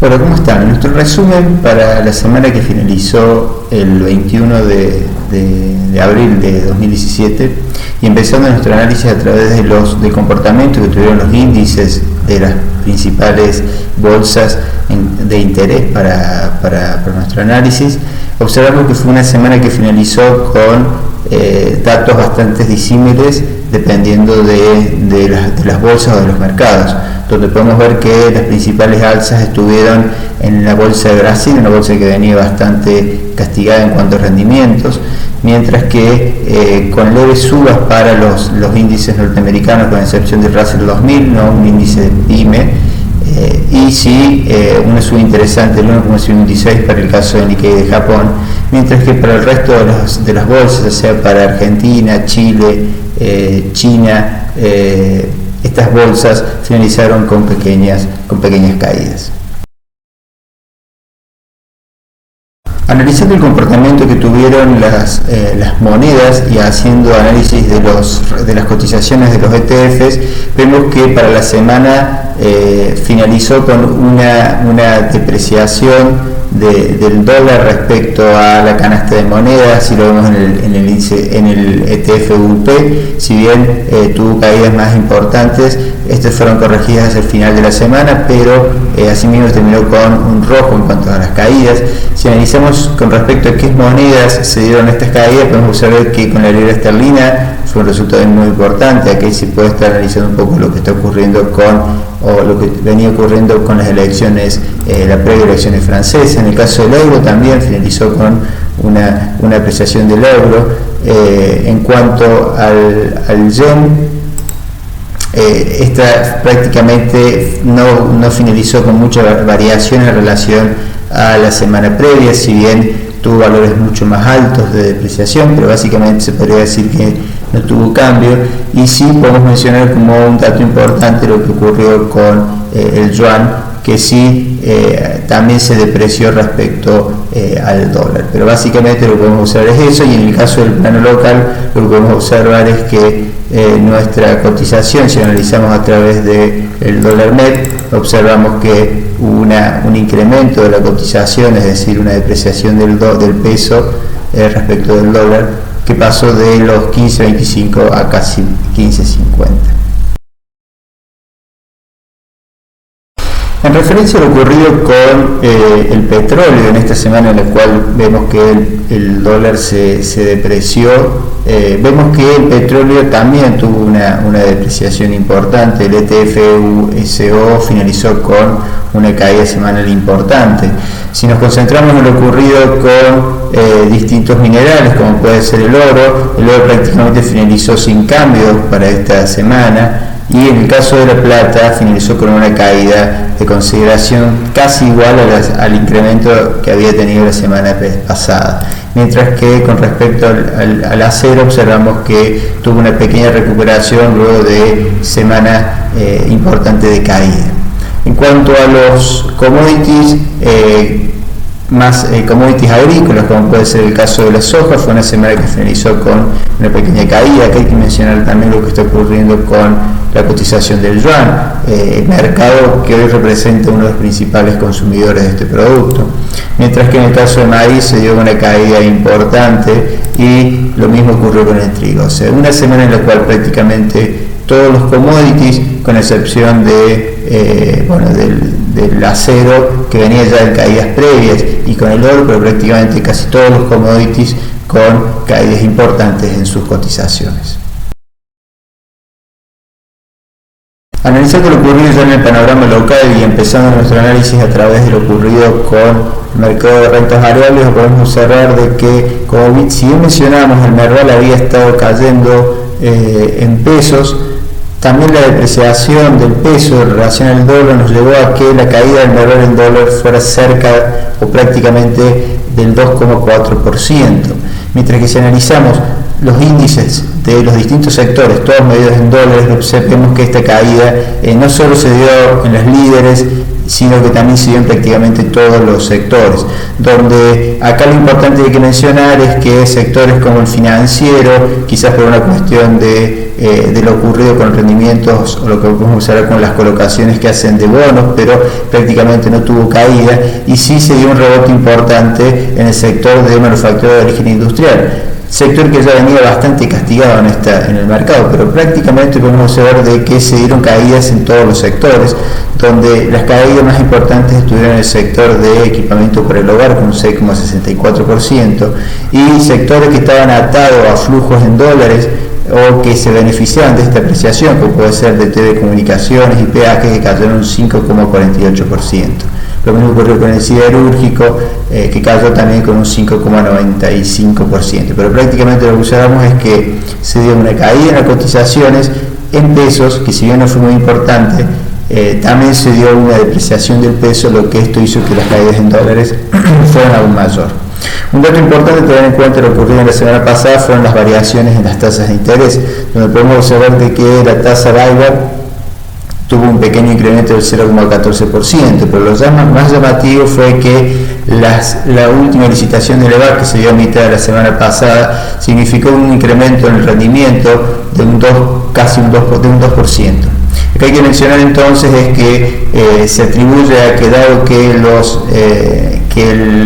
Hola, ¿cómo están? Nuestro resumen para la semana que finalizó el 21 de abril de 2017 y empezando nuestro análisis a través del comportamiento que tuvieron los índices de las principales bolsas de interés para nuestro análisis. Observamos que fue una semana que finalizó con datos bastante disímiles dependiendo de las bolsas o de los mercados, donde podemos ver que las principales alzas estuvieron en la bolsa de Brasil, una bolsa que venía bastante castigada en cuanto a rendimientos, mientras que con leves subas para los índices norteamericanos, con excepción del Russell 2000, no un índice de PYME, y sí una suba interesante del 1,56 para el caso de Nikkei de Japón, mientras que para el resto de las bolsas, o sea para Argentina, Chile, China, estas bolsas finalizaron con pequeñas caídas. Analizando el comportamiento que tuvieron las monedas y haciendo análisis de las cotizaciones de los ETFs, vemos que para la semana finalizó con una depreciación del dólar respecto a la canasta de monedas. Si lo vemos en el ETF UP, si bien tuvo caídas más importantes, estas fueron corregidas hacia el final de la semana, pero asimismo terminó con un rojo en cuanto a las caídas. Si analizamos con respecto a qué monedas se dieron estas caídas, podemos observar que con la libra esterlina fue un resultado muy importante. Aquí se puede estar analizando un poco lo que está ocurriendo o lo que venía ocurriendo con las elecciones, la preelecciones francesas. En el caso del euro también finalizó con una apreciación del euro. En cuanto al yen, esta prácticamente no finalizó con mucha variación en relación a la semana previa, si bien tuvo valores mucho más altos de depreciación, pero básicamente se podría decir que no tuvo cambio. Y sí podemos mencionar como un dato importante lo que ocurrió con el yuan, que sí también se depreció respecto al dólar, pero básicamente lo que podemos observar es eso. Y en el caso del plano local, lo que podemos observar es que nuestra cotización, si analizamos a través del dólar MEP, observamos que hubo un incremento de la cotización, es decir, una depreciación del peso respecto del dólar, que pasó de los 15.25 a casi 15.50. En referencia a lo ocurrido con el petróleo en esta semana, en la cual vemos que el dólar se depreció, vemos que el petróleo también tuvo una depreciación importante. El ETF USO finalizó con una caída semanal importante. Si nos concentramos en lo ocurrido con distintos minerales, como puede ser el oro prácticamente finalizó sin cambios para esta semana. Y en el caso de la plata finalizó con una caída de consideración casi igual al incremento que había tenido la semana pasada, mientras que con respecto al acero observamos que tuvo una pequeña recuperación luego de semana importante de caída. En cuanto a los commodities, más commodities agrícolas, como puede ser el caso de la soja, fue una semana que finalizó con una pequeña caída. Aquí hay que mencionar también lo que está ocurriendo con la cotización del yuan, mercado que hoy representa uno de los principales consumidores de este producto, mientras que en el caso de maíz se dio una caída importante y lo mismo ocurrió con el trigo. O sea, una semana en la cual prácticamente todos los commodities, con excepción del acero, que venía ya de caídas previas, y con el oro, pero prácticamente casi todos los commodities con caídas importantes en sus cotizaciones. Analizando lo ocurrido ya en el panorama local y empezando nuestro análisis a través de lo ocurrido con el mercado de rentas variables, podemos observar de que, como si bien mencionamos, el Merval había estado cayendo en pesos, también la depreciación del peso en relación al dólar nos llevó a que la caída del Merval en dólar fuera cerca o prácticamente del 2,4%, mientras que si analizamos los índices de los distintos sectores, todos medidos en dólares, vemos que esta caída no solo se dio en los líderes, sino que también se dio en prácticamente todos los sectores, donde acá lo importante que hay que mencionar es que sectores como el financiero, quizás por una cuestión de de lo ocurrido con rendimientos o lo que podemos observar con las colocaciones que hacen de bonos, pero prácticamente no tuvo caída, y sí se dio un rebote importante en el sector de manufactura de origen industrial, sector que ya venía bastante castigado en el mercado, pero prácticamente podemos observar de que se dieron caídas en todos los sectores, donde las caídas más importantes estuvieron en el sector de equipamiento para el hogar con un 6,64%, y sectores que estaban atados a flujos en dólares o que se beneficiaban de esta apreciación, como puede ser de telecomunicaciones y peajes, que cayeron un 5,48%. Lo mismo ocurrió con el siderúrgico, que cayó también con un 5,95%. Pero prácticamente lo que observamos es que se dio una caída en las cotizaciones en pesos, que si bien no fue muy importante, también se dio una depreciación del peso, lo que esto hizo que las caídas en dólares fueran aún mayor. Un dato importante a tener en cuenta lo ocurrido en la semana pasada fueron las variaciones en las tasas de interés, donde podemos observar de que la tasa LIBOR tuvo un pequeño incremento del 0,14%, pero lo más llamativo fue que la última licitación de EVAC, que se dio a mitad de la semana pasada, significó un incremento en el rendimiento de casi un 2%. Lo que hay que mencionar entonces es que se atribuye a que, dado que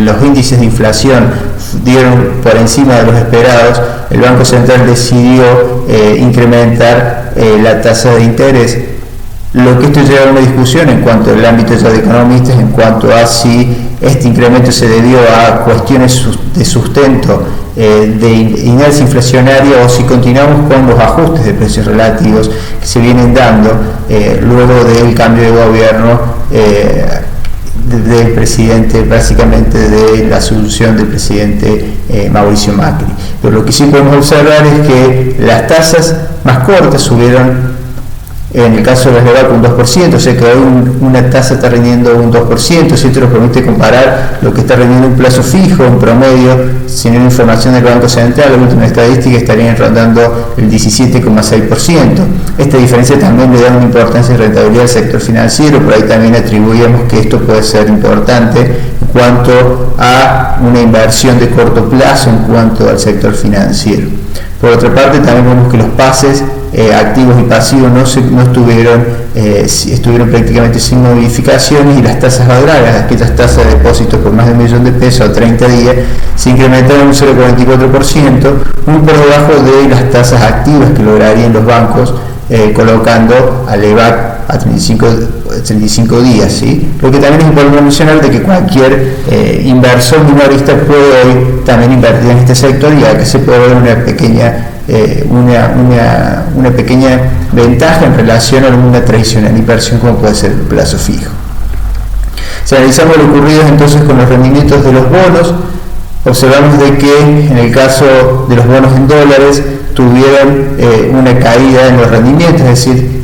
los índices de inflación dieron por encima de los esperados, el Banco Central decidió incrementar la tasa de interés, lo que esto lleva a una discusión en cuanto al ámbito ya de economistas, en cuanto a si este incremento se debió a cuestiones de sustento de inercia inflacionaria, o si continuamos con los ajustes de precios relativos que se vienen dando luego del cambio de gobierno del presidente, básicamente de la asunción del presidente Mauricio Macri. Pero lo que sí podemos observar es que las tasas más cortas subieron, en el caso de las EVAC, un 2%, o sea que hoy una tasa está rindiendo un 2%, si esto nos permite comparar lo que está rindiendo un plazo fijo, en promedio, sin una información del Banco Central, la última estadística estarían rondando el 17,6%. Esta diferencia también le da una importancia y rentabilidad al sector financiero, por ahí también atribuimos que esto puede ser importante en cuanto a una inversión de corto plazo en cuanto al sector financiero. Por otra parte, también vemos que los pases activos y pasivos estuvieron prácticamente sin modificaciones, y las tasas laborales, aquellas tasas de depósitos por más de $1 millón a 30 días, se incrementaron un 0,44%, muy por debajo de las tasas activas que lograrían los bancos, colocando al EVAC a 35 días, ¿sí? Lo que también es importante mencionar de que cualquier inversor minorista puede hoy también invertir en este sector, y acá se puede ver una pequeña ventaja en relación a una tradicional inversión como puede ser el plazo fijo. Si analizamos lo ocurrido entonces con los rendimientos de los bonos, observamos de que en el caso de los bonos en dólares tuvieron una caída en los rendimientos, es decir,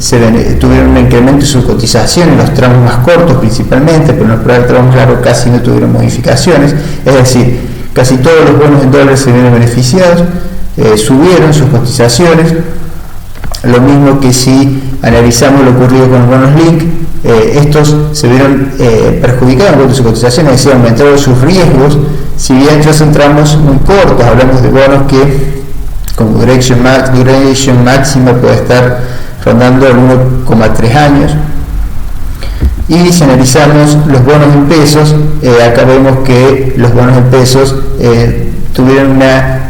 tuvieron un incremento en su cotización en los tramos más cortos principalmente, pero en los tramos largos casi no tuvieron modificaciones, es decir, casi todos los bonos en dólares se vieron beneficiados, subieron sus cotizaciones. Lo mismo que si analizamos lo ocurrido con los bonos Link, estos se vieron perjudicados en cuanto a su cotización, es decir, aumentaron sus riesgos. Si bien ya son tramos muy cortos, hablamos de bonos que como duration máxima puede estar rondando el 1,3 años. Y si analizamos los bonos en pesos, acá vemos que los bonos en pesos tuvieron una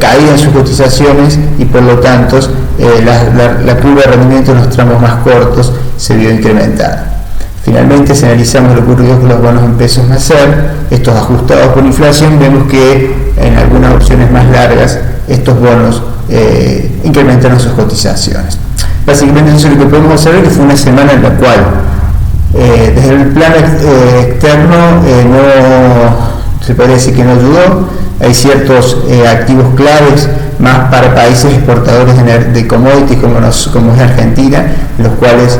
caída en sus cotizaciones, y por lo tanto la curva de rendimiento en los tramos más cortos se vio incrementada. Finalmente, si analizamos lo ocurrido con los bonos en pesos Macer, estos ajustados por inflación, vemos que en algunas opciones más largas estos bonos incrementaron sus cotizaciones. Básicamente eso es lo que podemos observar, que fue una semana en la cual desde el plano externo no se puede decir que no ayudó. Hay ciertos activos claves más para países exportadores de commodities como es Argentina, en los cuales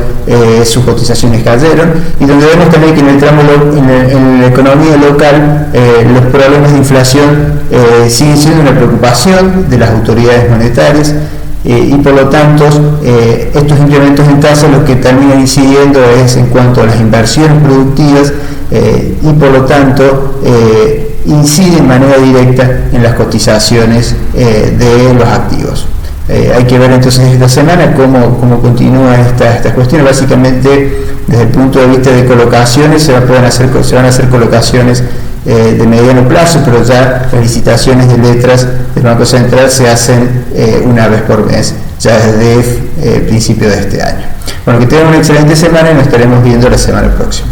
sus cotizaciones cayeron, y donde vemos también que en el tramo en la economía local los problemas de inflación siguen siendo una preocupación de las autoridades monetarias, y por lo tanto estos incrementos en tasas lo que terminan incidiendo es en cuanto a las inversiones productivas, y por lo tanto incide de manera directa en las cotizaciones de los activos. Hay que ver entonces esta semana cómo continúan estas cuestiones. Básicamente, desde el punto de vista de colocaciones, se van a hacer colocaciones de mediano plazo, pero ya las licitaciones de letras del Banco Central se hacen una vez por mes, ya desde principio de este año. Bueno, que tengan una excelente semana y nos estaremos viendo la semana próxima.